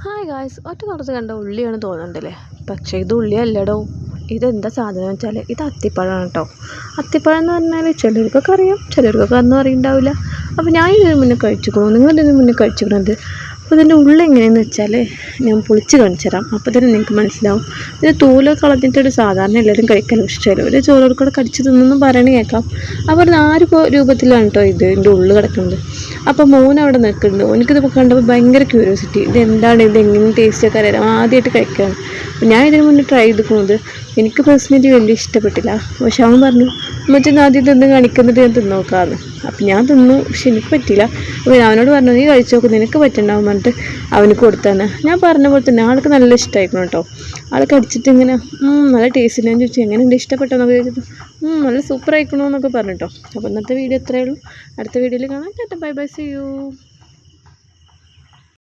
Hi guys, ഒറ്റ നോട്ടത്തിൽ കണ്ട ഉള്ളിയാണ് തോന്നുന്നുണ്ടല്ലേ. പക്ഷേ ഇത് ഉള്ളിയല്ലടോ. ഇതെന്താ സാധനം വെച്ചാൽ ഇത് അത്തിപ്പഴമാണ് കേട്ടോ. അത്തിപ്പഴം എന്ന് പറഞ്ഞാൽ ചിലർക്കൊക്കെ അറിയാം, ചിലർക്കൊക്കെ ഒന്നും അറിയണ്ടാവില്ല. അപ്പോൾ ഞാൻ ഇതിന് മുന്നേ കഴിച്ചിരിക്കണു, നിങ്ങളിതിന് മുന്നേ കഴിച്ചിരിക്കണത്. അപ്പോൾ ഇതിൻ്റെ ഉള്ളിൽ എങ്ങനെയെന്ന് വെച്ചാൽ ഞാൻ പൊളിച്ച് കാണിച്ചു തരാം. അപ്പോൾ തന്നെ നിങ്ങൾക്ക് മനസ്സിലാവും. ഇത് തോലൊക്കെ കളഞ്ഞിട്ടൊരു സാധാരണ എല്ലാവരും കഴിക്കാൻ ഇഷ്ടമല്ലോ. ഒരു ചോറോട് കൂടെ കടിച്ച് തിന്നൊന്നും പറയണ കേൾക്കാം. അപ്പോൾ 4 രൂപത്തിലാണ് കേട്ടോ ഇതിൻ്റെ ഉള്ളിൽ കിടക്കുന്നത്. അപ്പോൾ മോൻ അവിടെ നിൽക്കുന്നുണ്ട്. എനിക്കിത് കണ്ടപ്പോൾ ഭയങ്കര ക്യൂരിയോസിറ്റി. ഇത് എന്താണ്, ഇത് എങ്ങനെ ടേസ്റ്റൊക്കെ അറിയാം, ആദ്യമായിട്ട് കഴിക്കുകയാണ്. അപ്പോൾ ഞാൻ ഇതിന് മുന്നേ ട്രൈ ചെയ്തിരിക്കുന്നത് എനിക്ക് പേഴ്സണലി വലിയ ഇഷ്ടപ്പെട്ടില്ല. പക്ഷെ അവൻ പറഞ്ഞു മറ്റൊന്ന് ആദ്യം തിന്ന് കാണിക്കുന്നത് ഞാൻ തിന്ന് നോക്കാമെന്ന്. അപ്പം ഞാൻ തിന്നു, പക്ഷെ എനിക്ക് പറ്റിയില്ല. അപ്പോൾ അവനോട് പറഞ്ഞു നീ കഴിച്ചു നോക്കും, നിനക്ക് പറ്റുണ്ടാവും പറഞ്ഞിട്ട് അവന് കൊടുത്താണ്. ഞാൻ പറഞ്ഞ പോലെ തന്നെ ആൾക്ക് നല്ല ഇഷ്ടമായിരിക്കണം കേട്ടോ. ആൾ കടിച്ചിട്ട് ഇങ്ങനെ നല്ല ടേസ്റ്റ്. ഞാൻ ചോദിച്ചു എങ്ങനെയുണ്ട്, ഇഷ്ടപ്പെട്ടെന്നൊക്കെ ചോദിച്ചിട്ട് നല്ല സൂപ്പർ ആയിക്കണമെന്നൊക്കെ പറഞ്ഞിട്ടോ. അപ്പോൾ ഇന്നത്തെ വീഡിയോ ഇത്രയേ ഉള്ളൂ. അടുത്ത വീഡിയോയിൽ കാണാം. Tata bye bye, see U.